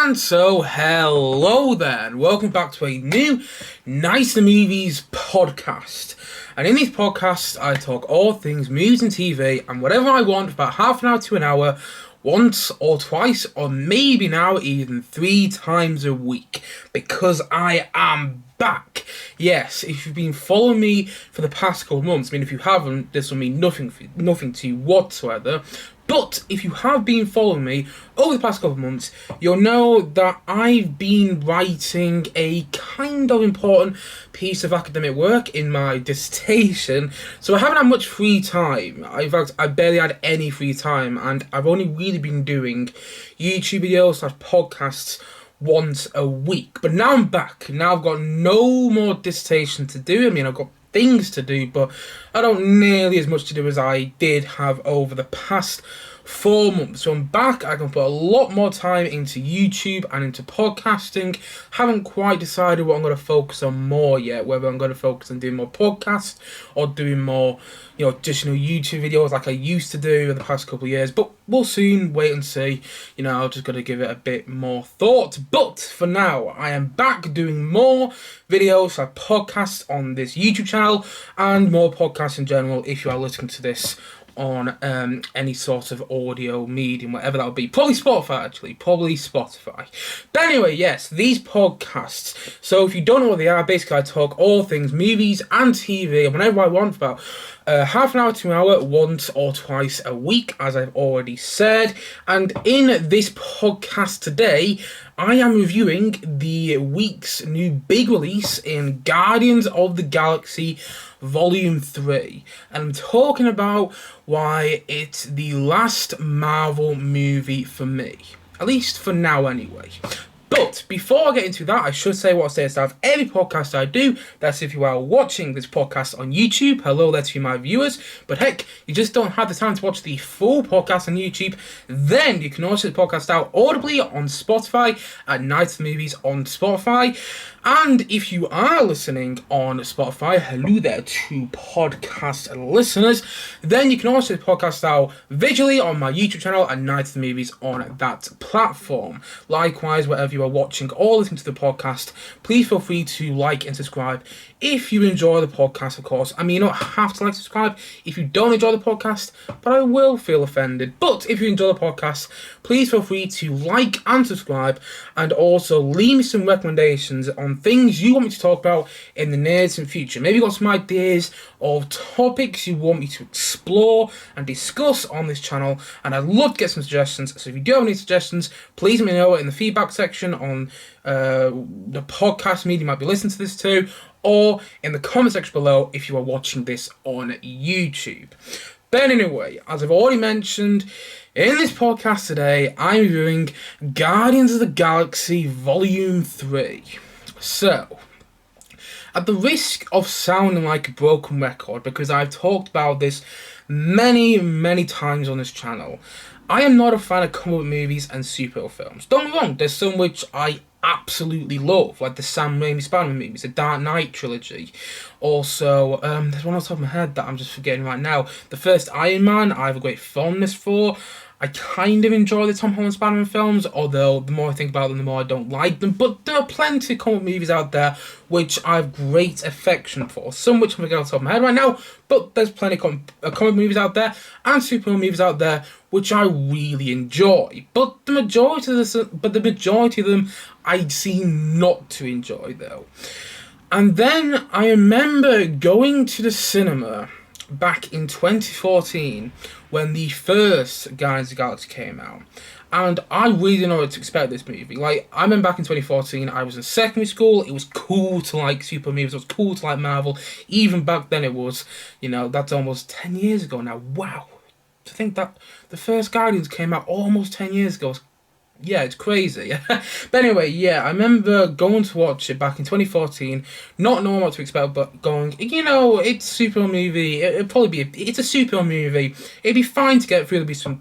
And so, hello there, and welcome back to a new Nice the Movies podcast. And in these podcasts, I talk all things movies and TV, and whatever I want for about half an hour to an hour, once or twice, or maybe now even 3 times a week, because I am back. Yes, if you've been following me for the past couple of months, I mean, if you haven't, this will mean nothing to you whatsoever. But if you have been following me over the past couple of months, you'll know that I've been writing a kind of important piece of academic work in my dissertation, so I haven't had much free time. In fact, I barely had any free time, and I've only really been doing YouTube videos / podcasts once a week. But now I'm back. Now I've got no more dissertation to do. I mean, I've got things to do, but I don't nearly as much to do as I did have over the past 4 months. So I'm back. I can put a lot more time into YouTube and into podcasting. Haven't quite decided what I'm going to focus on more yet, whether I'm going to focus on doing more podcasts or doing more, additional YouTube videos like I used to do in the past couple of years, but we'll soon wait and see. I'm just going to give it a bit more thought. But for now, I am back doing more videos like podcasts on this YouTube channel and more podcasts in general if you are listening to this on any sort of audio medium, whatever that would be. Probably Spotify. But anyway, yes, these podcasts. So if you don't know what they are, basically I talk all things movies and TV, and whenever I want, about half an hour to an hour, once or twice a week, as I've already said. And in this podcast today, I am reviewing the week's new big release in Guardians of the Galaxy Volume 3. And I'm talking about why it's the last Marvel movie for me. At least for now, anyway. But before I get into that, I should say what I say at the start of every podcast I do. That's if you are watching this podcast on YouTube. Hello there to my viewers. But heck, you just don't have the time to watch the full podcast on YouTube. Then you can also check the podcast out audibly on Spotify at Night of the Movies on Spotify. And if you are listening on Spotify, hello there to podcast listeners, then you can also check the podcast out visually on my YouTube channel and Night of the Movies on that platform. Likewise, wherever you are watching or listening to the podcast, please feel free to like and subscribe if you enjoy the podcast, of course. I mean, you don't have to like and subscribe if you don't enjoy the podcast, but I will feel offended. But if you enjoy the podcast, please feel free to like and subscribe, and also leave me some recommendations on things you want me to talk about in the near distant future. Maybe you've got some ideas of topics you want me to explore and discuss on this channel, and I'd love to get some suggestions. So if you do have any suggestions, please let me know in the feedback section on the podcast media you might be listening to this to, or in the comment section below if you are watching this on YouTube. But anyway, as I've already mentioned, in this podcast today, I'm reviewing Guardians of the Galaxy Volume 3. So, at the risk of sounding like a broken record, because I've talked about this many times on this channel, I am not a fan of comic book movies and superhero films. Don't get me wrong, there's some which I absolutely love, like the Sam Raimi Spider-Man movies, the Dark Knight trilogy. Also, there's one on top of my head that I'm just forgetting right now. The first Iron Man, I have a great fondness for. I kind of enjoy the Tom Holland Spider-Man films, although the more I think about them, the more I don't like them. But there are plenty of comic movies out there which I have great affection for. Some which I'm forgetting off the top of my head right now, but there's plenty of comic movies out there and superhero movies out there which I really enjoy. But the majority of them I seem not to enjoy, though. And then I remember going to the cinema back in 2014 when the first Guardians of the Galaxy came out, and I really didn't know what to expect this movie. Like, I remember back in 2014, I was in secondary school. It was cool to like super movies. It was cool to like Marvel. Even back then, it was, that's almost 10 years ago now. Wow. To think that the first Guardians came out almost 10 years ago. Yeah, it's crazy. But anyway, yeah, I remember going to watch it back in 2014, not knowing what to expect, but going, it's a superhero movie. It's a superhero movie. It'd be fine to get through. There'd be some,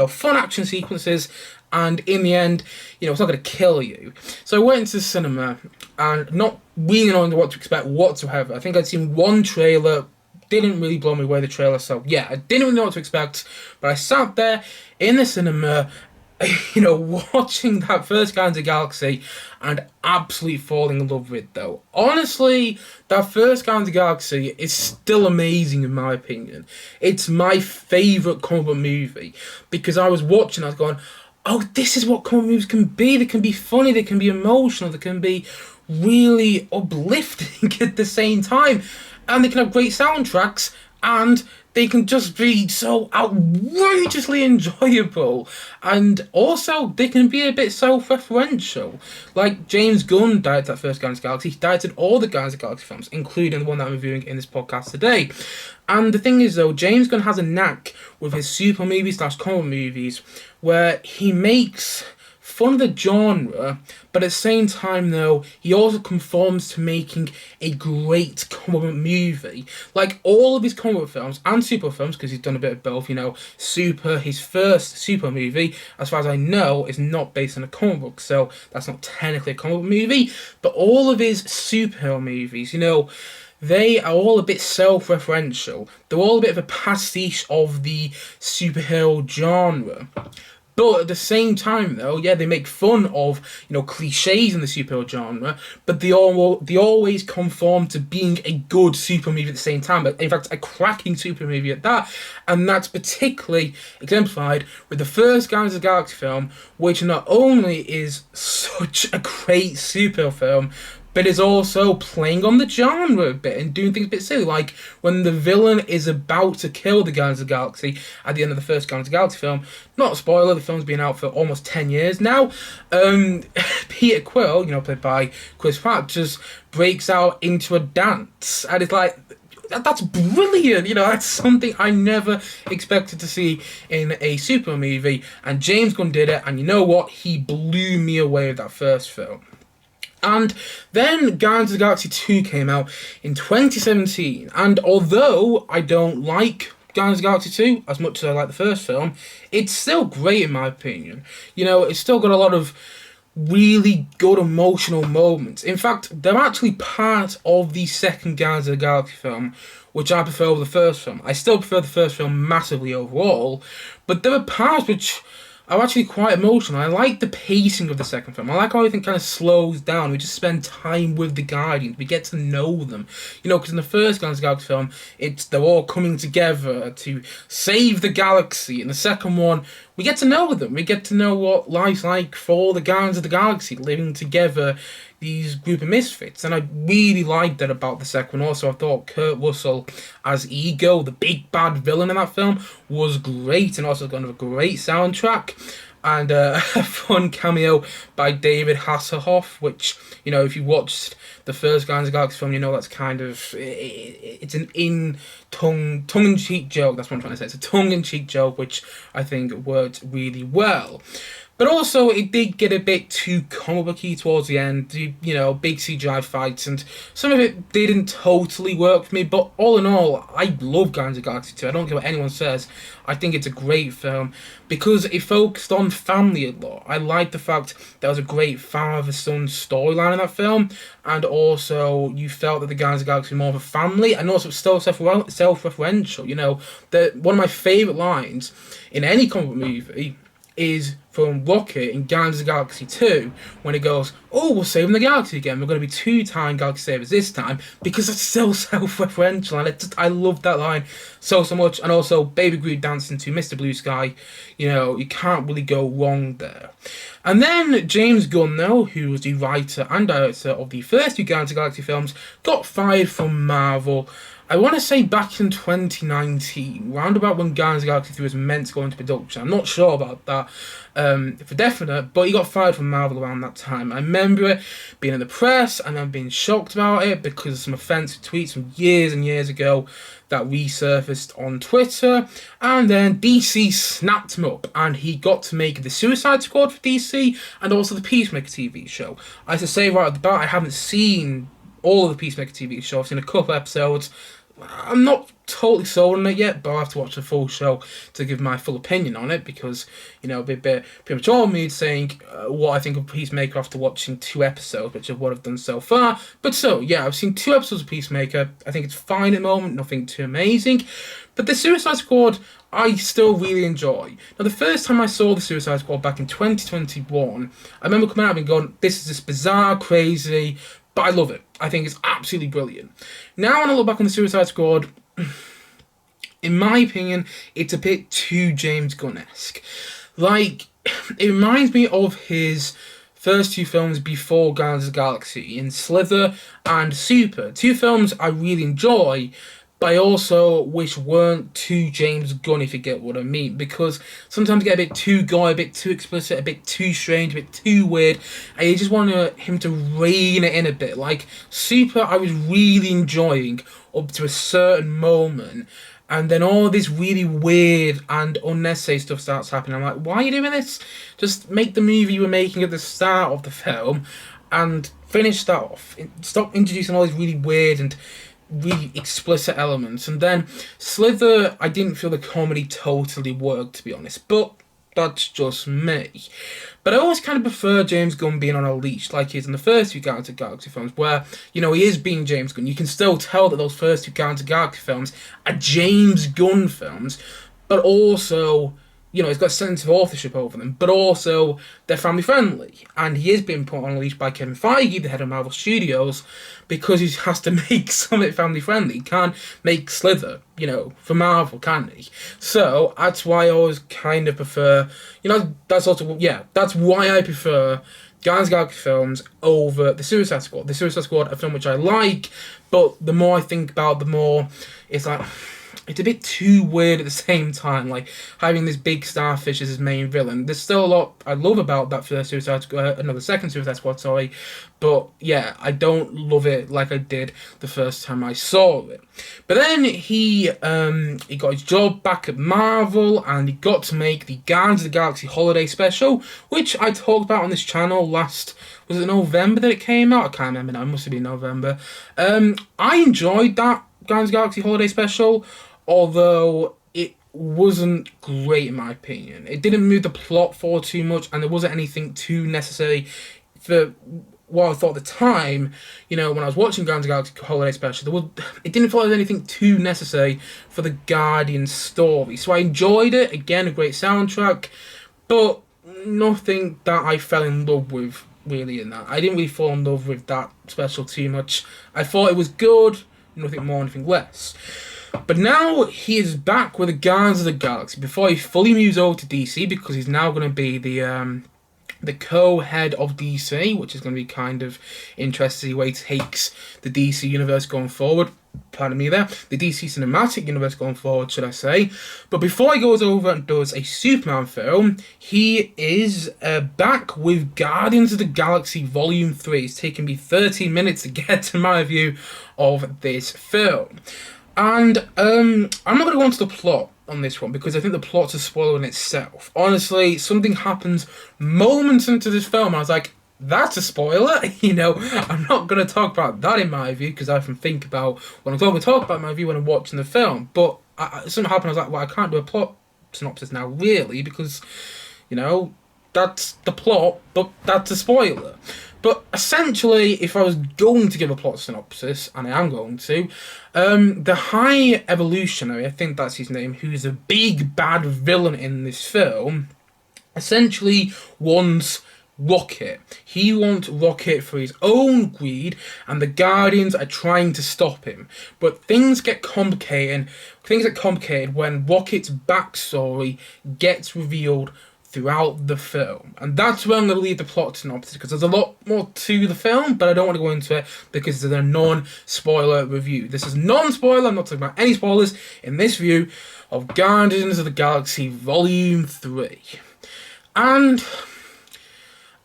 fun action sequences, and in the end, it's not going to kill you. So I went into the cinema, and not really knowing what to expect whatsoever. I think I'd seen one trailer. Didn't really blow me away, the trailer, so yeah, I didn't really know what to expect, but I sat there in the cinema watching that first Guardians of the Galaxy and absolutely falling in love with it, though. Honestly, that first Guardians of the Galaxy is still amazing in my opinion. It's my favourite comic book movie because I was watching, I was going, oh, this is what comic movies can be. They can be funny, they can be emotional, they can be really uplifting at the same time. And they can have great soundtracks, and they can just be so outrageously enjoyable. And also, they can be a bit self-referential. Like, James Gunn directed that first Guardians of the Galaxy. He directed all the Guardians of the Galaxy films, including the one that I'm reviewing in this podcast today. And the thing is, though, James Gunn has a knack with his super movies / comic movies, where he makes fun of the genre, but at the same time, though, he also conforms to making a great comic book movie. Like, all of his comic book films and super films, because he's done a bit of both, Super, his first super movie, as far as I know, is not based on a comic book, so that's not technically a comic book movie, but all of his superhero movies, they are all a bit self-referential. They're all a bit of a pastiche of the superhero genre. But at the same time, though, yeah, they make fun of, cliches in the superhero genre, but they always conform to being a good super movie at the same time. But in fact, a cracking super movie at that. And that's particularly exemplified with the first Guardians of the Galaxy film, which not only is such a great superhero film, but is also playing on the genre a bit and doing things a bit silly, like when the villain is about to kill the Guardians of the Galaxy at the end of the first Guardians of the Galaxy film. Not a spoiler, the film's been out for almost 10 years now. Peter Quill, played by Chris Pratt, just breaks out into a dance, and it's like, that's brilliant, that's something I never expected to see in a super movie, and James Gunn did it, and you know what, he blew me away with that first film. And then Guardians of the Galaxy 2 came out in 2017, and although I don't like Guardians of the Galaxy 2 as much as I like the first film, it's still great in my opinion. It's still got a lot of really good emotional moments. In fact, they're actually part of the second Guardians of the Galaxy film, which I prefer over the first film. I still prefer the first film massively overall, but there are parts which are actually quite emotional. I like the pacing of the second film. I like how everything kind of slows down. We just spend time with the Guardians. We get to know them. Because in the first Guardians of the Galaxy film, they're all coming together to save the galaxy. In the second one, we get to know them. We get to know what life's like for the Guardians of the Galaxy, living together, these group of misfits. And I really liked that about the second one. Also, I thought Kurt Russell as Ego, the big bad villain in that film, was great, and also got a great soundtrack. And a fun cameo by David Hasselhoff, which, if you watched the first Guardians of the Galaxy film, that's kind of, it's an tongue-in-cheek joke, that's what I'm trying to say. It's a tongue-in-cheek joke, which I think worked really well. But also, it did get a bit too comic booky towards the end, big CGI fights, and some of it didn't totally work for me, but all in all, I love Guardians of the Galaxy 2, I don't care what anyone says, I think it's a great film, because it focused on family a lot. I like the fact there was a great father-son storyline in that film, and also, you felt that the Guardians of the Galaxy were more of a family, and also still self-referential, one of my favourite lines in any comic book movie is from Rocket in Guardians of the Galaxy 2, when it goes, oh, we're saving the galaxy again, we're going to be 2-time galaxy savers this time, because it's so self-referential, and I love that line so much. And also, Baby Groot dancing to Mr. Blue Sky, you can't really go wrong there. And then James Gunn, though, who was the writer and director of the first two Guardians of the Galaxy films, got fired from Marvel, I want to say back in 2019, round about when Guardians of the Galaxy 3 was meant to go into production. I'm not sure about that for definite, but he got fired from Marvel around that time. I remember it being in the press, and I'm being shocked about it because of some offensive tweets from years and years ago that resurfaced on Twitter, and then DC snapped him up, and he got to make the Suicide Squad for DC, and also the Peacemaker TV show. I have to say right at the bat, I haven't seen all of the Peacemaker TV show. I've seen a couple episodes. I'm not totally sold on it yet, but I'll have to watch the full show to give my full opinion on it, because, a bit premature of me saying what I think of Peacemaker after watching 2 episodes, which is what I've done so far. But so, yeah, I've seen 2 episodes of Peacemaker. I think it's fine at the moment, nothing too amazing. But the Suicide Squad, I still really enjoy. Now, the first time I saw the Suicide Squad back in 2021, I remember coming out and going, this is just bizarre, crazy, but I love it. I think it's absolutely brilliant. Now, when I look back on the Suicide Squad, in my opinion, it's a bit too James Gunn-esque. Like, it reminds me of his first two films before Guardians of the Galaxy, in Slither and Super. Two films I really enjoy, but I also wish weren't too James Gunn, if you get what I mean, because sometimes you get a bit too gory, a bit too explicit, a bit too strange, a bit too weird, and you just want him to rein it in a bit. Like, Super, I was really enjoying up to a certain moment, and then all this really weird and unnecessary stuff starts happening. I'm like, why are you doing this? Just make the movie you were making at the start of the film and finish that off. Stop introducing all these really weird and really explicit elements. And then Slither, I didn't feel the comedy totally worked, to be honest, but that's just me. But I always kind of prefer James Gunn being on a leash, like he is in the first two Guardians of the Galaxy films, where, you know, he is being James Gunn. You can still tell that those first two Guardians of the Galaxy films are James Gunn films, but also, you know, he's got a sense of authorship over them, but also they're family friendly. And he is being put on a leash by Kevin Feige, the head of Marvel Studios, because he has to make something family friendly. He can't make Slither, you know, for Marvel, can he? So that's why I always kind of prefer, you know, that's also, yeah, that's why I prefer Guardians of the Galaxy films over the Suicide Squad. The Suicide Squad, a film which I like, but the more I think about it, the more it's like, it's a bit too weird at the same time, like having this big starfish as his main villain. There's still a lot I love about that first Suicide Squad, the second Suicide Squad, sorry, but yeah, I don't love it like I did the first time I saw it. But then he got his job back at Marvel, and he got to make the Guardians of the Galaxy Holiday Special, which I talked about on this channel last, was it November that it came out? I can't remember now, it must have been November. I enjoyed that Guardians of the Galaxy Holiday Special, although it wasn't great in my opinion. It didn't move the plot forward too much, and there wasn't anything too necessary for what I thought at the time. You know, when I was watching Guardians of the Galaxy Holiday Special, it didn't feel like there was anything too necessary for the Guardian story. So I enjoyed it. Again, a great soundtrack, but nothing that I fell in love with really in that. I didn't really fall in love with that special too much. I thought it was good, nothing more, nothing less. But now he is back with the Guardians of the Galaxy before he fully moves over to DC, because he's now going to be the co-head of DC, which is going to be kind of interesting the way he takes the DC universe going forward. Pardon me there. The DC cinematic universe going forward, should I say. But before he goes over and does a Superman film, he is back with Guardians of the Galaxy Volume 3. It's taken me 13 minutes to get to my review of this film. And I'm not going to go into the plot on this one, because I think the plot's a spoiler in itself. Honestly, something happens moments into this film, and I was like, that's a spoiler. You know, I'm not going to talk about that in my review, because I often think about when I'm going to talk about my review when I'm watching the film. But something happened, I was like, well, I can't do a plot synopsis now, really, because, you know, that's the plot, but that's a spoiler. But essentially, if I was going to give a plot synopsis, and I am going to, the High Evolutionary, I think that's his name, who's a big bad villain in this film, essentially wants Rocket. He wants Rocket for his own greed, and the Guardians are trying to stop him. But things get complicated when Rocket's backstory gets revealed throughout the film. And that's where I'm going to leave the plot synopsis, because there's a lot more to the film, but I don't want to go into it because there's a non-spoiler review. This is non-spoiler, I'm not talking about any spoilers in this review of Guardians of the Galaxy Volume 3. And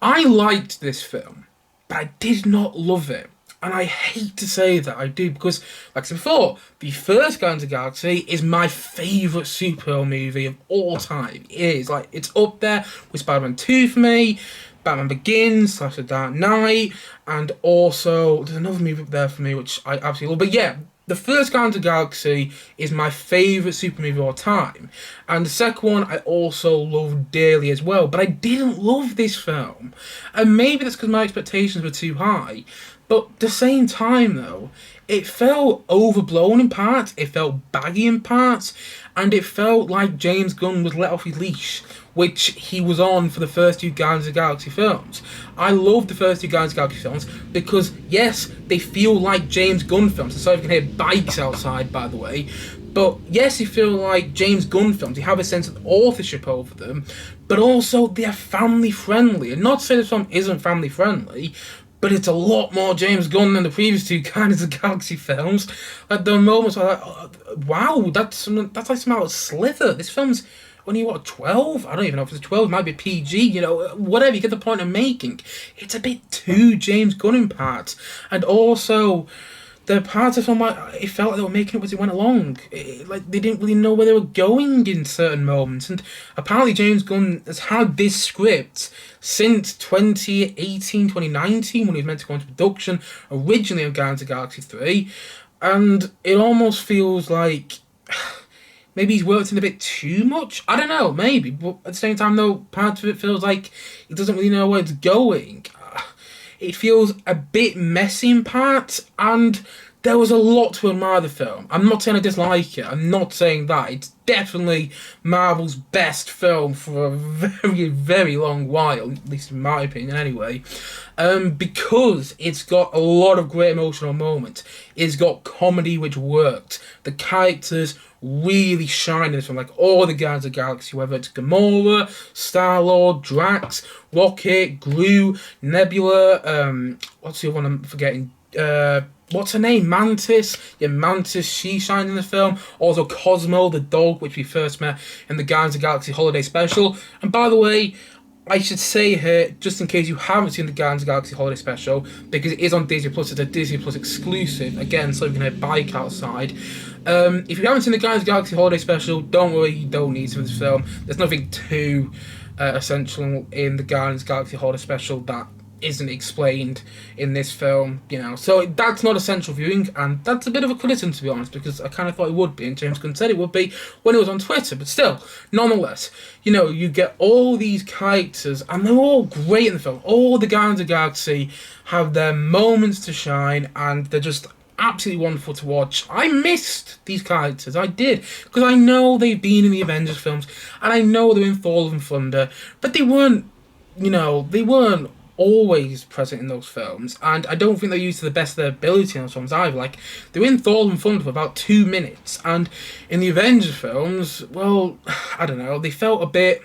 I liked this film, but I did not love it. And I hate to say that I do, because, like I said before, the first Guardians of the Galaxy is my favourite superhero movie of all time. It is. Like, it's up there with Spider-Man 2 for me, Batman Begins, / The Dark Knight, and also, there's another movie up there for me which I absolutely love. But yeah, the first Guardians of the Galaxy is my favourite super movie of all time. And the second one I also love dearly as well. But I didn't love this film. And maybe that's because my expectations were too high. But at the same time, though, it felt overblown in parts, it felt baggy in parts, and it felt like James Gunn was let off his leash, which he was on for the first two Guardians of the Galaxy films. I love the first two Guardians of the Galaxy films because, yes, they feel like James Gunn films. So if you can hear bikes outside, by the way. But yes, they feel like James Gunn films. They have a sense of authorship over them, but also they are family friendly. And not to say this film isn't family friendly, but it's a lot more James Gunn than the previous two Guardians of the Galaxy films. Like, the moments where wow, that's like something out of Slither. This film's only, what, 12? I don't even know if it's 12. It might be PG, you know, whatever. You get the point I'm making. It's a bit too James Gunn in parts. And also, the parts of the film, it felt like they were making it as it went along. Like, they didn't really know where they were going in certain moments. And apparently James Gunn has had this script since 2018, 2019, when he was meant to go into production, originally on Guardians of the Galaxy 3. And it almost feels like maybe he's worked in a bit too much. I don't know, maybe. But at the same time, though, part of it feels like he doesn't really know where it's going. It feels a bit messy in parts, and there was a lot to admire the film. I'm not saying I dislike it. I'm not saying that. It's definitely Marvel's best film for a very, very long while, at least in my opinion anyway, because it's got a lot of great emotional moments. It's got comedy which worked. The characters really shine in this film, like all the Guardians of the Galaxy, whether it's Gamora, Star-Lord, Drax, Rocket, Groot, Nebula, what's the other one I'm forgetting? What's her name? Mantis. Yeah, Mantis, she shined in the film. Also Cosmo, the dog, which we first met in the Guardians of the Galaxy Holiday Special. And by the way, I should say here, just in case you haven't seen the Guardians of the Galaxy Holiday Special, because it is on Disney Plus, it's a Disney Plus exclusive, again, so you can hear bike outside. If you haven't seen the Guardians of the Galaxy Holiday Special, don't worry, you don't need to for this film. There's nothing too essential in the Guardians of the Galaxy Holiday Special that isn't explained in this film, you know. So that's not essential viewing, and that's a bit of a criticism, to be honest, because I kind of thought it would be, and James Gunn said it would be when it was on Twitter, but still, nonetheless, you know, you get all these characters, and they're all great in the film. All the Guardians of the Galaxy have their moments to shine, and they're just absolutely wonderful to watch. I missed these characters, I did, because I know they've been in the Avengers films, and I know they're in Thor: Love and Thunder, but they weren't, you know, they weren't always present in those films, and I don't think they're used to the best of their ability in those films either. Like, they're in Thor: Love and Thunder for about 2 minutes, and in the Avengers films, well, I don't know, they felt a bit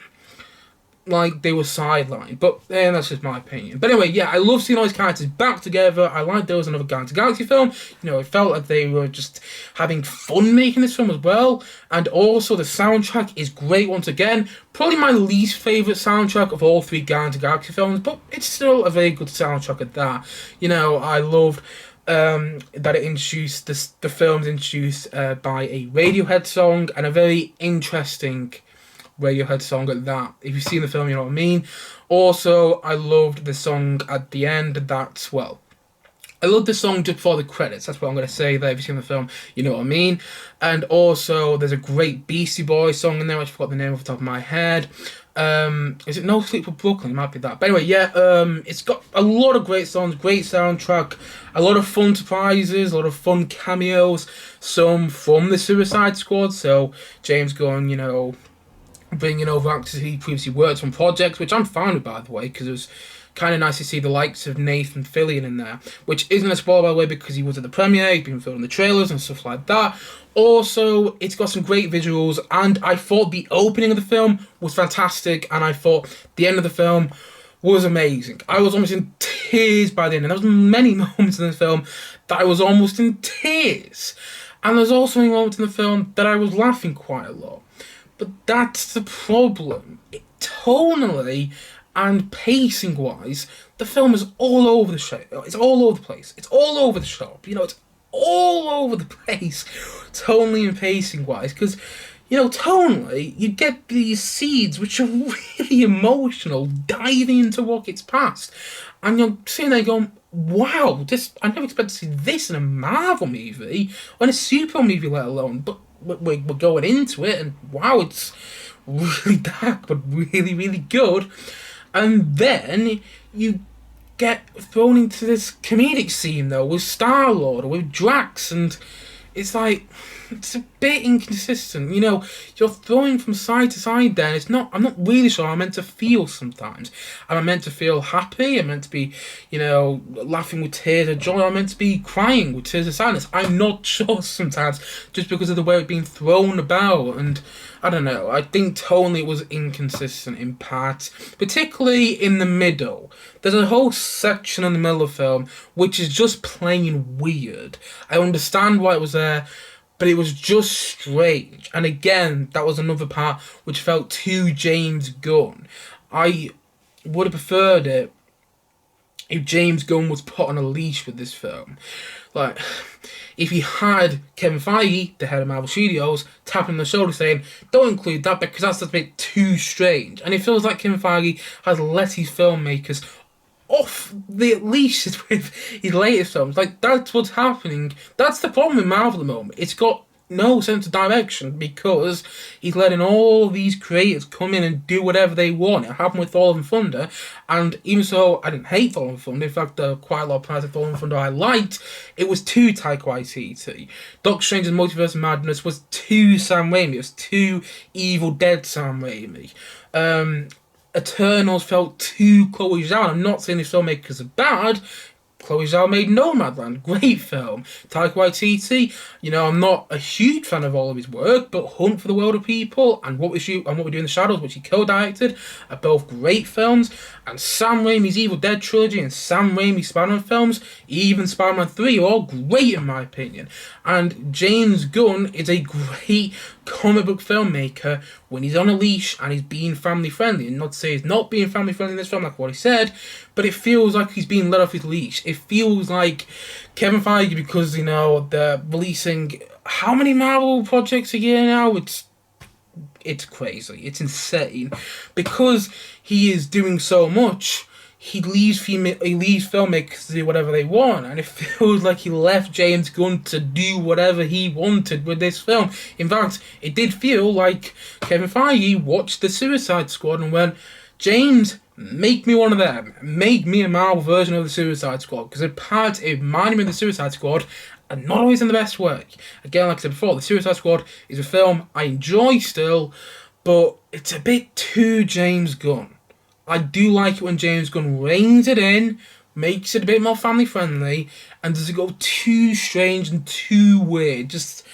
like they were sidelined, but that's just my opinion. But anyway, yeah, I love seeing all these characters back together. I like there was another Guardians of the Galaxy film. You know, it felt like they were just having fun making this film as well. And also the soundtrack is great once again. Probably my least favourite soundtrack of all 3 Guardians of the Galaxy films, but it's still a very good soundtrack at that. You know, I loved that it introduced the film's introduced by a Radiohead song, and a very interesting Radiohead song at that. If you've seen the film, you know what I mean. Also, I loved the song at the end. That's, well, I loved the song just before the credits. That's what I'm going to say there. If you've seen the film, you know what I mean. And also, there's a great Beastie Boys song in there, which I forgot the name off the top of my head. Is it No Sleep for Brooklyn? It might be that. But anyway, yeah, it's got a lot of great songs, great soundtrack, a lot of fun surprises, a lot of fun cameos, some from the Suicide Squad. So, James Gunn, you know, bringing over actors he previously worked on projects, which I'm fine with, by the way, because it was kind of nice to see the likes of Nathan Fillion in there, which isn't a spoiler, by the way, because he was at the premiere, he's been filming the trailers and stuff like that. Also, it's got some great visuals, and I thought the opening of the film was fantastic, and I thought the end of the film was amazing. I was almost in tears by the end, and there was many moments in the film that I was almost in tears, and there's also many moments in the film that I was laughing quite a lot. But that's the problem. Tonally and pacing-wise, the film is all over the show. It's all over the place. It's all over the shop. You know, it's all over the place, tonally and pacing-wise. Because, you know, tonally, you get these seeds which are really emotional, diving into what gets past. And you're sitting there going, wow, I never expected to see this in a Marvel movie, or in a superhero movie, let alone. But we're going into it, and wow, it's really dark, but really, really good. And then you get thrown into this comedic scene though with Star-Lord or with Drax, and it's like, it's a bit inconsistent. You're throwing from side to side there, and I'm not really sure how I'm meant to feel sometimes. Am I meant to feel happy? Am I meant to be, laughing with tears of joy? Am I meant to be crying with tears of sadness? I'm not sure sometimes, just because of the way it's being thrown about, and I don't know. I think tonally it was inconsistent in parts, particularly in the middle. There's a whole section in the middle of the film which is just plain weird. I understand why it was there, but it was just strange. And again, that was another part which felt too James Gunn. I would have preferred it if James Gunn was put on a leash with this film. Like, if he had Kevin Feige, the head of Marvel Studios, tapping on the shoulder saying, don't include that because that's a bit too strange. And it feels like Kevin Feige has let his filmmakers off the leashes with his latest films. Like, that's what's happening. That's the problem with Marvel at the moment. It's got no sense of direction because he's letting all these creators come in and do whatever they want. It happened with Thor and Thunder, and even so, I didn't hate Thor and Thunder. In fact, quite a lot of parts of Thor and Thunder I liked. It was too Taika Waititi. Doctor Strange's Multiverse of Madness was too Sam Raimi. It was too Evil Dead Sam Raimi. Eternals felt too Chloe Zhao. I'm not saying these filmmakers are bad. Chloe Zhao made Nomadland, great film. Taika Waititi, I'm not a huge fan of all of his work, but Hunt for the World of People and What We Do in the Shadows, which he co-directed, are both great films. And Sam Raimi's Evil Dead trilogy and Sam Raimi's Spider-Man films, even Spider-Man 3, are all great in my opinion. And James Gunn is a great comic book filmmaker when he's on a leash and he's being family friendly. And not to say he's not being family friendly in this film, like what he said, but it feels like he's being let off his leash. It feels like Kevin Feige, because they're releasing how many Marvel projects a year now? It's crazy. It's insane. Because he is doing so much, he leaves filmmakers to do whatever they want, and it feels like he left James Gunn to do whatever he wanted with this film. In fact, it did feel like Kevin Feige watched the Suicide Squad and went, James, make me one of them. Make me a Marvel version of the Suicide Squad. Because it reminded me of the Suicide Squad, and not always in the best way. Again, like I said before, the Suicide Squad is a film I enjoy still, but it's a bit too James Gunn. I do like it when James Gunn reins it in, makes it a bit more family friendly, and does it go too strange and too weird. Just,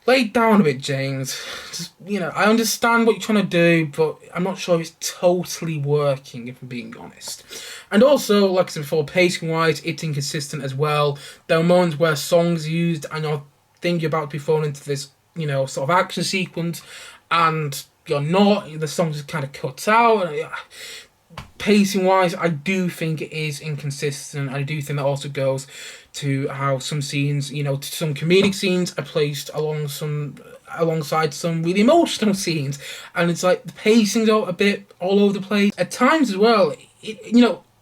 lay it down a bit, James. Just, I understand what you're trying to do, but I'm not sure if it's totally working, if I'm being honest. And also, like I said before, pacing-wise, it's inconsistent as well. There are moments where songs are used, and you're thinking you're about to be thrown into this, sort of action sequence, and you're not. The song just kind of cuts out. Pacing-wise, I do think it is inconsistent. I do think that also goes to how some scenes, some comedic scenes are placed alongside some really emotional scenes, and it's like the pacing's a bit all over the place at times as well.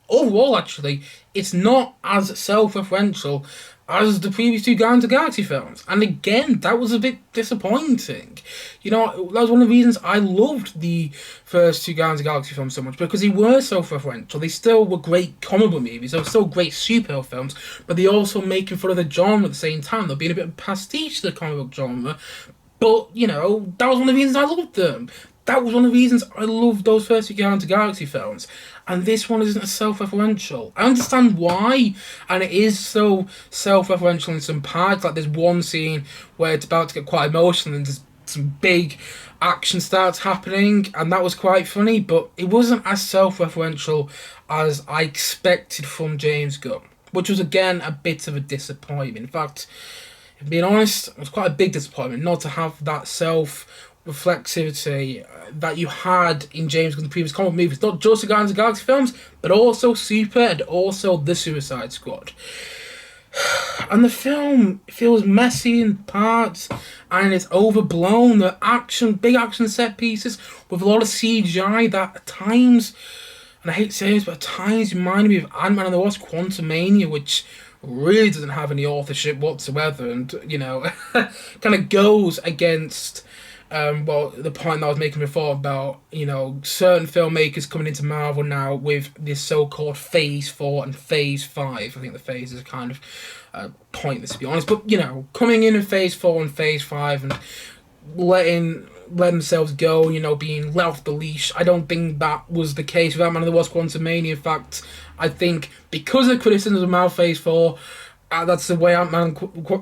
Overall, actually, it's not as self-referential as the previous two Guardians of the Galaxy films. And again, that was a bit disappointing. That was one of the reasons I loved the first two Guardians of the Galaxy films so much, because they were self-referential. They still were great comic book movies. They were still great superhero films, but they also making fun of the genre at the same time. They're being a bit of a pastiche to the comic book genre. But, that was one of the reasons I loved them. That was one of the reasons I loved those first two Guardians of the Galaxy films. And this one isn't as self-referential. I understand why, and it is so self-referential in some parts. Like, there's one scene where it's about to get quite emotional and there's some big action starts happening, and that was quite funny, but it wasn't as self-referential as I expected from James Gunn, which was, again, a bit of a disappointment. In fact, if I'm being honest, it was quite a big disappointment not to have that self-reflexivity that you had in James Gunn's previous comic movies. Not just the Guardians of the Galaxy films, but also Super and also the Suicide Squad. And the film feels messy in parts, and it's overblown. The big action set pieces with a lot of CGI that at times, and I hate to say this, but at times reminded me of Ant-Man and the Wasp: Quantumania, which really doesn't have any authorship whatsoever, and kind of goes against well, the point that I was making before about, certain filmmakers coming into Marvel now with this so-called Phase 4 and Phase 5. I think the phases are kind of pointless, to be honest. But, coming in Phase 4 and Phase 5 and letting themselves go, being let off the leash. I don't think that was the case with Ant-Man and the Wasp: Quantumania. In fact, I think because of the criticisms of Marvel Phase 4, that's the way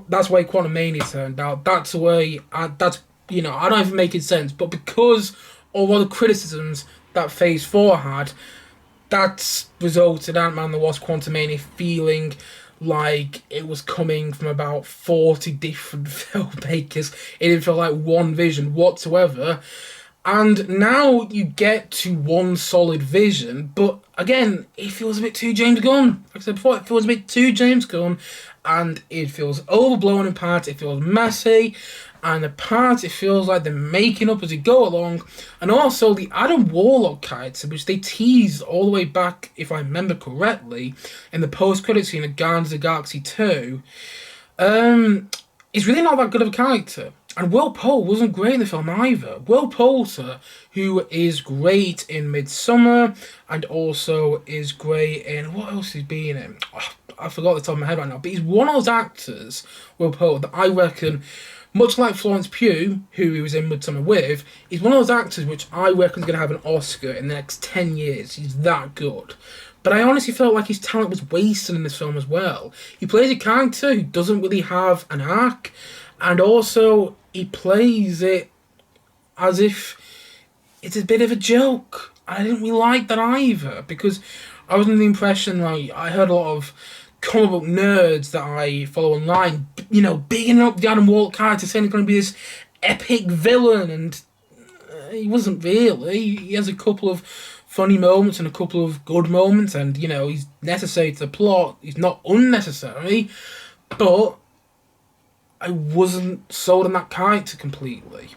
that's the way Quantumania turned out. That's the way, I don't even make it sense, but because of all the criticisms that Phase 4 had, that's resulted in Ant-Man and the Wasp: Quantumania feeling like it was coming from about 40 different filmmakers. It didn't feel like one vision whatsoever. And now you get to one solid vision, but again, it feels a bit too James Gunn. Like I said before, it feels a bit too James Gunn, and it feels overblown in parts, it feels messy, and the parts it feels like they're making up as they go along. And also the Adam Warlock character, which they teased all the way back, if I remember correctly, in the post-credit scene of Guardians of the Galaxy 2, is really not that good of a character. And Will Poulter wasn't great in the film either. Will Poulter, who is great in Midsummer, and also is great in... What else has he been in? Oh, I forgot the top of my head right now. But he's one of those actors, Will Poulter, that I reckon, much like Florence Pugh, who he was in Midsummer with, he's one of those actors which I reckon is going to have an Oscar in the next 10 years. He's that good. But I honestly felt like his talent was wasted in this film as well. He plays a character who doesn't really have an arc, and also he plays it as if it's a bit of a joke. I didn't really like that either, because I was under the impression, like, I heard a lot of comic book nerds that I follow online, bigging up the Adam Warlock character, saying he's going to be this epic villain, and he wasn't really. He has a couple of funny moments and a couple of good moments, and, he's necessary to the plot. He's not unnecessary, but I wasn't sold on that character completely.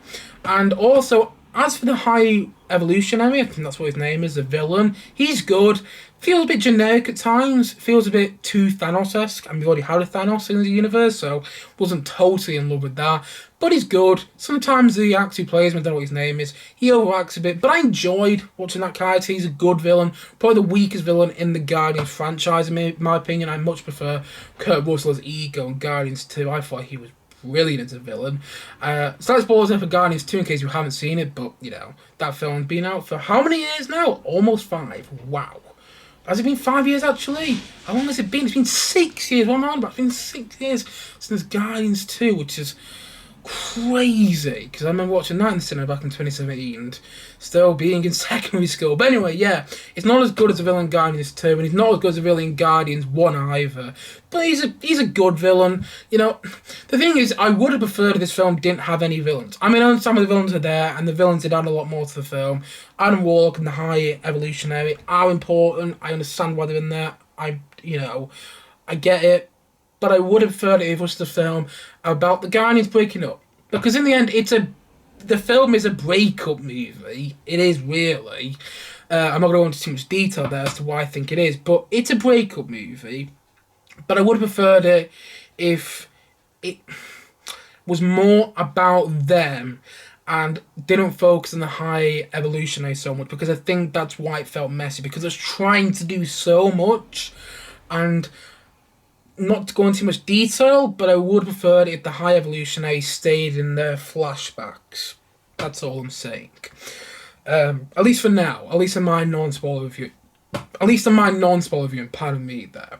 And also, as for the High Evolutionary, I think that's what his name is, the villain, he's good. Feels a bit generic at times, feels a bit too Thanos-esque, and we've already had a Thanos in the universe, so wasn't totally in love with that. But he's good. Sometimes the actor who plays him, I don't know what his name is, he overacts a bit, but I enjoyed watching that character. He's a good villain, probably the weakest villain in the Guardians franchise, in my opinion. I much prefer Kurt Russell's Ego in Guardians 2. I thought he was brilliant as a villain. So let's pause there for Guardians 2 in case you haven't seen it, but, that film's been out for how many years now? Almost 5. Wow. Has it been 5 years, actually? How long has it been? It's been 6 years. What am I on about? It's been 6 years since Guardians 2, which is crazy. Because I remember watching that in the cinema back in 2017 and still being in secondary school. But anyway, yeah, it's not as good as a villain in Guardians 2, and he's not as good as a villain in Guardians 1 either. But he's a good villain. The thing is, I would have preferred if this film didn't have any villains. I mean, some of the villains are there, and the villains did add a lot more to the film. Adam Warlock and the High Evolutionary are important. I understand why they're in there. I get it. But I would have preferred it if it was the film about the Guardians breaking up. Because in the end, the film is a breakup movie. It is really. I'm not going to go into too much detail there as to why I think it is. But it's a breakup movie. But I would have preferred it if it was more about them and didn't focus on the High Evolutionary so much. Because I think that's why it felt messy. Because it's trying to do so much. And not to go into too much detail, but I would prefer it if the High Evolutionary stayed in their flashbacks. That's all I'm saying. At least for now. At least in my non-spoiler review. Pardon me there.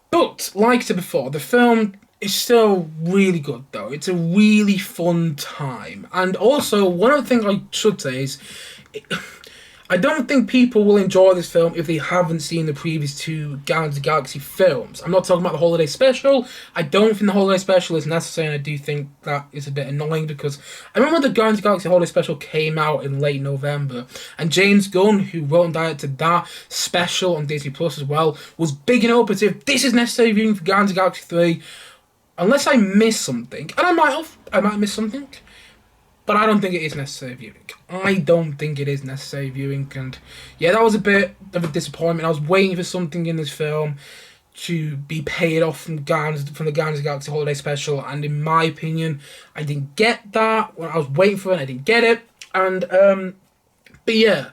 But, like I said before, the film is still really good, though. It's a really fun time. And also, one of the things I should say is, I don't think people will enjoy this film if they haven't seen the previous 2 Guardians of the Galaxy films. I'm not talking about the holiday special. I don't think the holiday special is necessary, and I do think that is a bit annoying because I remember the Guardians of the Galaxy holiday special came out in late November, and James Gunn, who wrote and directed that special on Disney Plus as well, was bigging it up as if this is necessary viewing for Guardians of the Galaxy 3. Unless I missed something, and I might have missed something, but I don't think it is necessary viewing. And yeah, that was a bit of a disappointment. I was waiting for something in this film to be paid off from the Guardians of the Galaxy Holiday Special, and in my opinion, I didn't get that. When I was waiting for it, I didn't get it. And but yeah,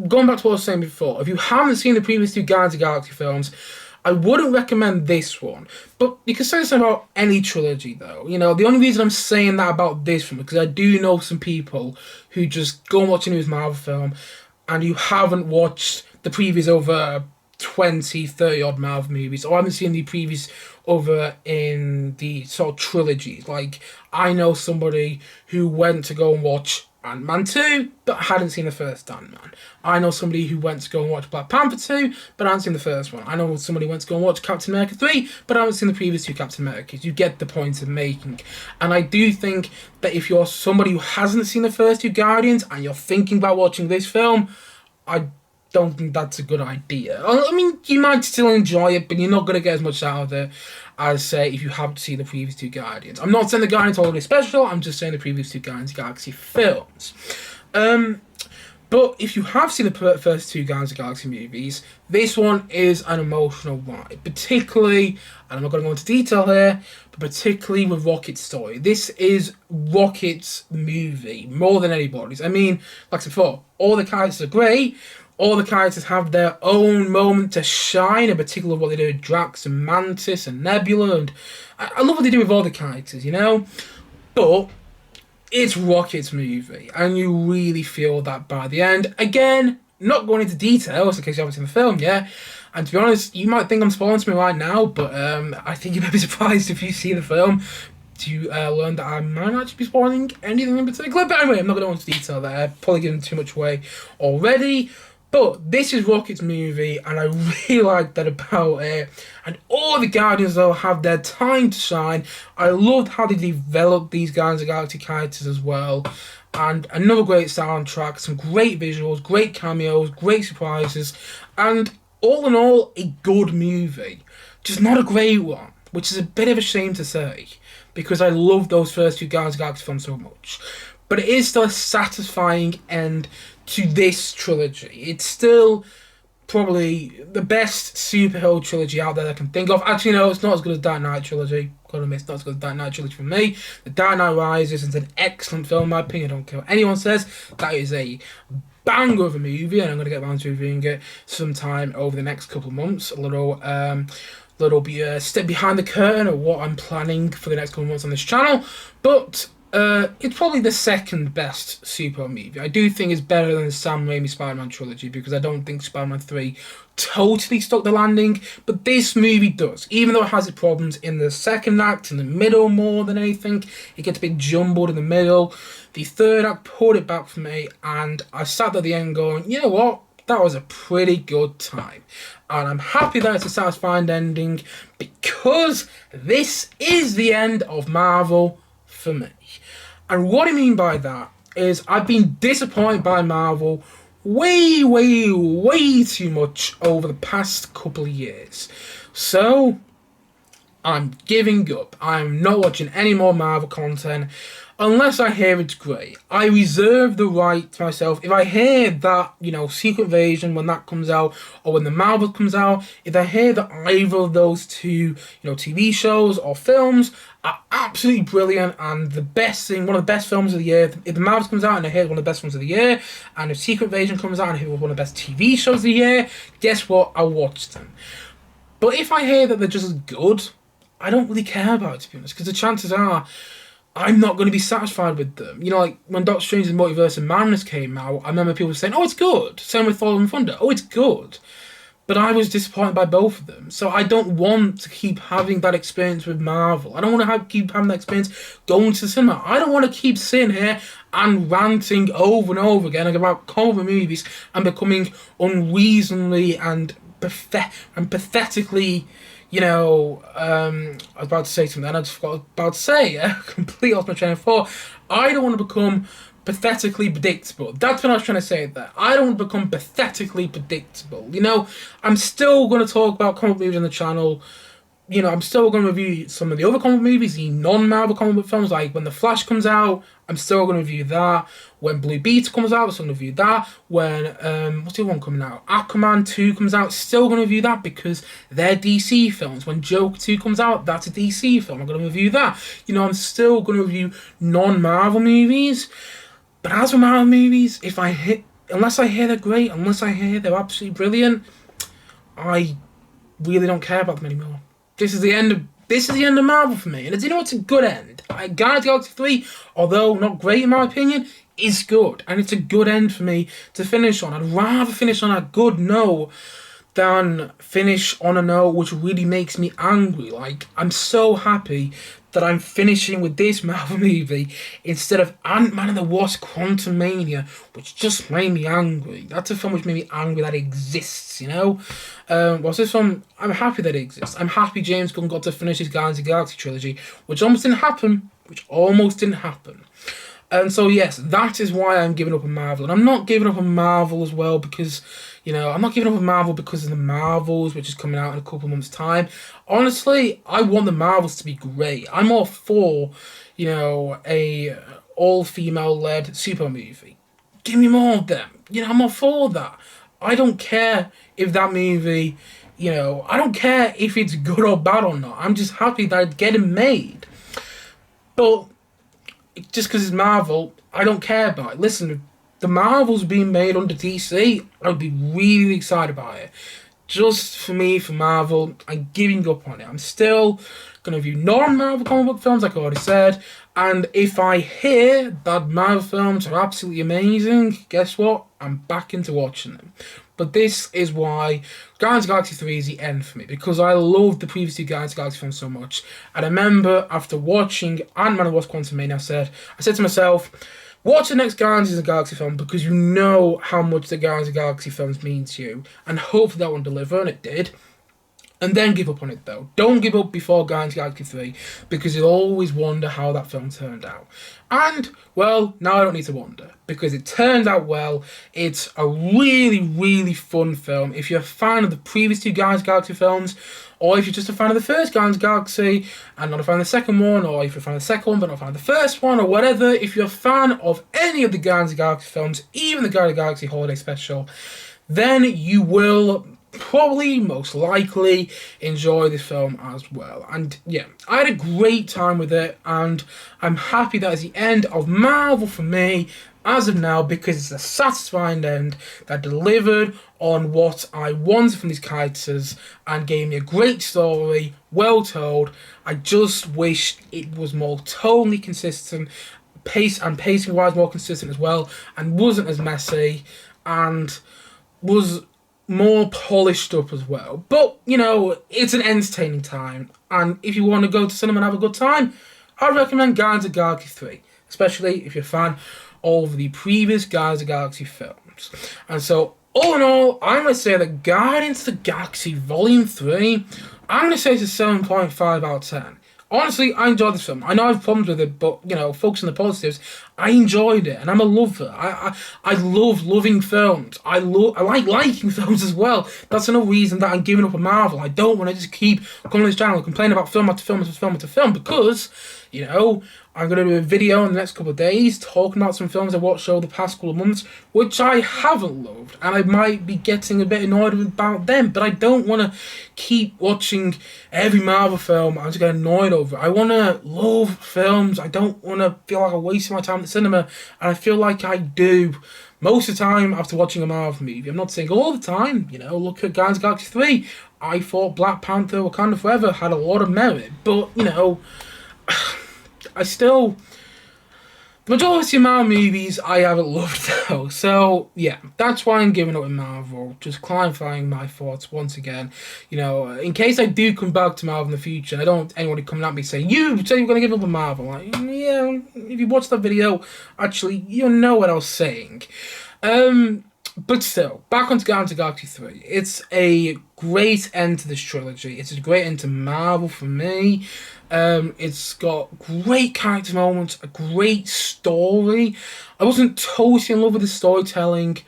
going back to what I was saying before, if you haven't seen the previous two Guardians of the Galaxy films, I wouldn't recommend this one. But you can say this about any trilogy, though. You know, the only reason I'm saying that about this film is because I do know some people who just go and watch a new Marvel film and you haven't watched the previous over 20, 30 odd Marvel movies, or haven't seen the previous over in the sort of trilogies. Like, I know somebody who went to go and watch Ant-Man 2, but hadn't seen the first Ant-Man. I know somebody who went to go and watch Black Panther 2, but hadn't seen the first one. I know somebody who went to go and watch Captain America 3, but haven't seen the previous two Captain Americas. You get the point I'm making. And I do think that if you're somebody who hasn't seen the first two Guardians and you're thinking about watching this film, I don't think that's a good idea. I mean, you might still enjoy it, but you're not going to get as much out of it as, say, if you haven't seen the previous two Guardians. I'm not saying the Guardians Holiday Special, I'm just saying the previous two Guardians of the Galaxy films. But if you have seen the first two Guardians of the Galaxy movies, this one is an emotional ride. Particularly, and I'm not going to go into detail here, but particularly with Rocket's story. This is Rocket's movie, more than anybody's. I mean, like I said before, all the characters are great. All the characters have their own moment to shine, in particular what they do with Drax and Mantis and Nebula, and I love what they do with all the characters, you know? But it's Rocket's movie, and you really feel that by the end. Again, not going into details in case you haven't seen the film yet, and to be honest, you might think I'm spoiling something right now, but I think you might be surprised if you see the film to learn that I might not actually be spoiling anything in particular. But anyway, I'm not going to go into detail there. I've probably given too much away already. But this is Rocket's movie, and I really like that about it. And all the Guardians, though, have their time to shine. I loved how they developed these Guardians of the Galaxy characters as well. And another great soundtrack, some great visuals, great cameos, great surprises. And all in all, a good movie. Just not a great one, which is a bit of a shame to say, because I love those first two Guardians of the Galaxy films so much. But it is still a satisfying end to this trilogy. It's still probably the best superhero trilogy out there that I can think of. Actually, no, it's not as good as Dark Knight trilogy. Gotta admit, it's not as good as Dark Knight trilogy for me. The Dark Knight Rises is an excellent film, in my opinion. I don't care what anyone says. That is a banger of a movie, and I'm going to get around to reviewing it sometime over the next couple of months. A little step behind the curtain of what I'm planning for the next couple of months on this channel. But it's probably the second best superhero movie. I do think it's better than the Sam Raimi Spider-Man trilogy, because I don't think Spider-Man 3 totally stuck the landing, but this movie does. Even though it has its problems in the second act, in the middle more than anything, it gets a bit jumbled in the middle. The third act pulled it back for me, and I sat at the end going, you know what? That was a pretty good time. And I'm happy that it's a satisfying ending, because this is the end of Marvel for me. And what I mean by that is I've been disappointed by Marvel way too much over the past couple of years. So I'm giving up. I'm not watching any more Marvel content unless I hear it's great. I reserve the right to myself. If I hear that, you know, Secret Invasion, when that comes out, or when the Marvel comes out, if I hear that either of those two, you know, TV shows or films are absolutely brilliant and the best thing, one of the best films of the year, if the Marvel comes out and I hear it's one of the best films of the year, and if Secret Invasion comes out and I hear it's one of the best TV shows of the year, guess what? I'll watch them. But if I hear that they're just as good, I don't really care about it, to be honest, because the chances are I'm not going to be satisfied with them. You know, like when Doctor Strange and Multiverse of Madness came out, I remember people saying, oh, it's good. Same with Thor and Thunder. Oh, it's good. But I was disappointed by both of them. So I don't want to keep having that experience with Marvel. I don't want to keep having that experience going to the cinema. I don't want to keep sitting here and ranting over and over again about comic book movies and becoming unreasonably and pathetically, you know, I was about to say something and I just forgot about to say. Completely off my train of thought. I don't want to become pathetically predictable. That's what I was trying to say there. I don't want to become pathetically predictable. You know, I'm still going to talk about comic movies on the channel, I'm still going to review some of the other comic movies, the non-Marvel comic book films, like when The Flash comes out, I'm still going to review that. When Blue Beetle comes out, I'm still going to review that. When, what's the other one coming out? Aquaman 2 comes out, still going to review that because they're DC films. When Joker 2 comes out, that's a DC film, I'm going to review that. I'm still going to review non-Marvel movies. But as for Marvel movies, unless I hear they're great, unless I hear they're absolutely brilliant, I really don't care about them anymore. This is the end of Marvel for me, and it's a good end. Guardians of the Galaxy 3, although not great in my opinion, is good, and it's a good end for me to finish on. I'd rather finish on a good note than finish on a note which really makes me angry. Like, I'm so happy that I'm finishing with this Marvel movie instead of Ant-Man and the Wasp: Quantumania, which just made me angry. That's a film which made me angry that it exists, What's this film? I'm happy that it exists. I'm happy James Gunn got to finish his Guardians of the Galaxy trilogy, which almost didn't happen. And so, yes, that is why I'm giving up on Marvel. And I'm not giving up on Marvel as well because, I'm not giving up on Marvel because of the Marvels, which is coming out in a couple of months' time. Honestly, I want the Marvels to be great. I'm all for, a all-female-led super movie. Give me more of them. I'm all for that. I don't care if that movie, I don't care if it's good or bad or not. I'm just happy that it's getting made. But just because it's Marvel, I don't care about it. Listen, the Marvel's being made under DC, I'd be really excited about it. Just for me, for Marvel, I'm giving up on it. I'm still going to review non-Marvel comic book films, like I already said. And if I hear that Marvel films are absolutely amazing, guess what? I'm back into watching them. But this is why Guardians of the Galaxy 3 is the end for me, because I loved the previous two Guardians of the Galaxy films so much. And I remember after watching Ant-Man and the Wasp: Quantumania, I said to myself, watch the next Guardians of the Galaxy film because you know how much the Guardians of the Galaxy films mean to you. And hopefully that one deliver, and it did. And then give up on it though. Don't give up before Guardians of the Galaxy 3 because you'll always wonder how that film turned out. And, well, now I don't need to wonder because it turned out well. It's a really, really fun film. If you're a fan of the previous two Guardians of the Galaxy films, or if you're just a fan of the first Guardians of the Galaxy and not a fan of the second one, or if you're a fan of the second one but not a fan of the first one, or whatever, if you're a fan of any of the Guardians of the Galaxy films, even the Guardians of the Galaxy Holiday Special, then you will probably, most likely, enjoy this film as well. And yeah, I had a great time with it, and I'm happy that it's the end of Marvel for me as of now, because it's a satisfying end that delivered on what I wanted from these characters and gave me a great story, well told. I just wish it was more tonally consistent, pacing wise more consistent as well, and wasn't as messy, and was more polished up as well. But, it's an entertaining time, and if you want to go to cinema and have a good time, I recommend Guardians of the Galaxy 3, especially if you're a fan of the previous Guardians of the Galaxy films. And so, all in all, I'm going to say that Guardians of the Galaxy Volume 3, I'm going to say it's a 7.5 out of 10. Honestly, I enjoyed this film. I know I have problems with it, but, focus on the positives. I enjoyed it, and I'm a lover. I love loving films. I like liking films as well. That's another reason that I'm giving up on Marvel. I don't want to just keep coming on this channel and complain about film after film after film after film, because, I'm going to do a video in the next couple of days talking about some films I watched over the past couple of months, which I haven't loved, and I might be getting a bit annoyed about them, but I don't want to keep watching every Marvel film. I'm just getting annoyed over it. I want to love films. I don't want to feel like I'm wasting my time at the cinema, and I feel like I do most of the time after watching a Marvel movie. I'm not saying all the time, look at Guardians of the Galaxy 3. I thought Black Panther Wakanda Forever had a lot of merit, but, the majority of Marvel movies I haven't loved though. So yeah, that's why I'm giving up with Marvel. Just clarifying my thoughts once again. In case I do come back to Marvel in the future, I don't want anyone coming at me saying, you say you're going to give up on Marvel. Like, yeah, if you watch that video, actually, you know what I was saying. But still, back onto Guardians of the Galaxy 3. It's a great end to this trilogy. It's a great end to Marvel for me. It's got great character moments, a great story. I wasn't totally in love with the storytelling,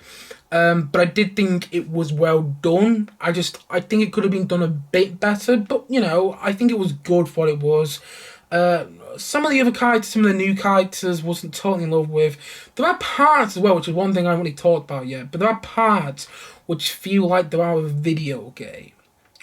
But I did think it was well done. I think it could have been done a bit better, but I think it was good for what it was. Some of the other characters, some of the new characters, wasn't totally in love with. There are parts as well, which is one thing I haven't really talked about yet, but there are parts which feel like they're out of a video game.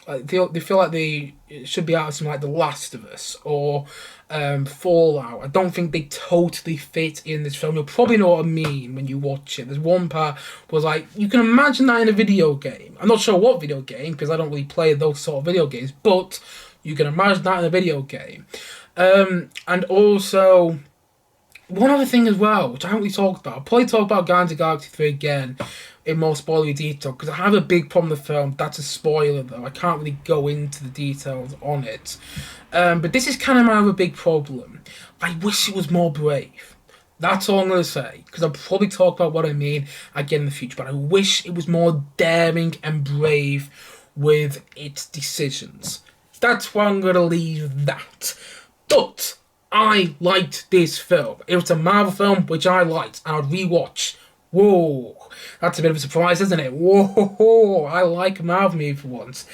Like they feel like they should be out of something like The Last of Us or Fallout. I don't think they totally fit in this film. You'll probably know what I mean when you watch it. There's one part was like, you can imagine that in a video game. I'm not sure what video game, because I don't really play those sort of video games, but you can imagine that in a video game. And also, one other thing as well, which I haven't really talked about. I'll probably talk about Guardians of the Galaxy 3 again in more spoilery detail, because I have a big problem with the film. That's a spoiler, though. I can't really go into the details on it. But this is kind of my other big problem. I wish it was more brave. That's all I'm going to say, because I'll probably talk about what I mean again in the future, but I wish it was more daring and brave with its decisions. That's why I'm going to leave that. But I liked this film. It was a Marvel film, which I liked, and I'd rewatch. Whoa, that's a bit of a surprise, isn't it? Whoa, I like a Marvel movie for once.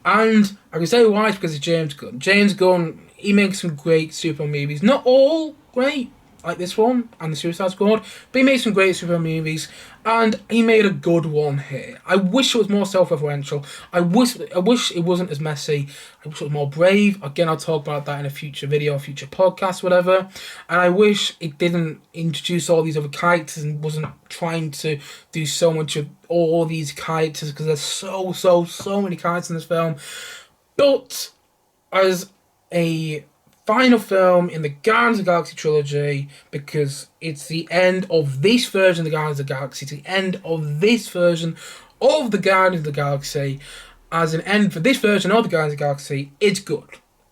And I can say why, it's because it's James Gunn. James Gunn, he makes some great superhero movies. Not all great, like this one and the Suicide Squad, but he made some great superhero movies, and he made a good one here. I wish it was more self-referential. I wish it wasn't as messy. I wish it was more brave. Again, I'll talk about that in a future video, future podcast, whatever. And I wish it didn't introduce all these other characters and wasn't trying to do so much of all these characters, because there's so many characters in this film. But as a final film in the Guardians of the Galaxy trilogy, because it's the end of this version of the Guardians of the Galaxy, it's the end of this version of the Guardians of the Galaxy. As an end for this version of the Guardians of the Galaxy, it's good.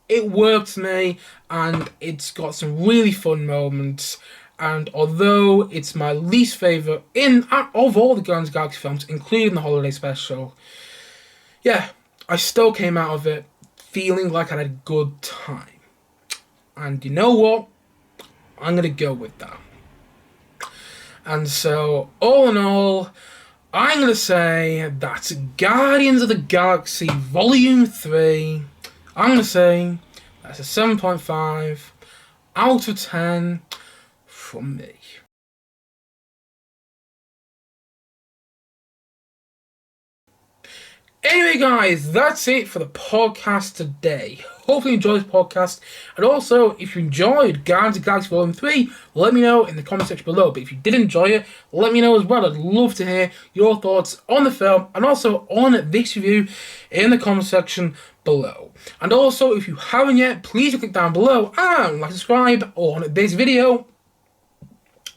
It worked for me, and it's got some really fun moments. And although it's my least favourite of all the Guardians of the Galaxy films, including the holiday special, yeah, I still came out of it feeling like I had a good time. And you know what? I'm going to go with that. And so, all in all, I'm going to say that's Guardians of the Galaxy Volume 3. I'm going to say that's a 7.5 out of 10 from me. Anyway, guys, that's it for the podcast today. Hopefully you enjoyed this podcast. And also, if you enjoyed Guardians of the Galaxy Volume 3, let me know in the comment section below. But if you did enjoy it, let me know as well. I'd love to hear your thoughts on the film and also on this review in the comment section below. And also, if you haven't yet, please click down below and like, subscribe on this video.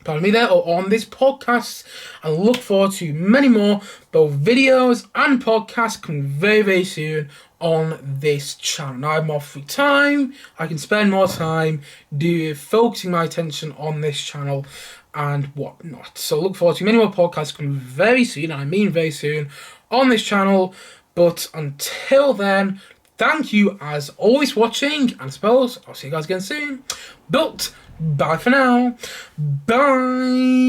Pardon me there, or on this podcast, and look forward to many more both videos and podcasts coming very soon on this channel. Now I have more free time, I can spend more time focusing my attention on this channel and whatnot. So look forward to many more podcasts coming very soon, and I mean very soon, on this channel. But until then, thank you as always for watching, and I suppose I'll see you guys again soon. But bye for now. Bye.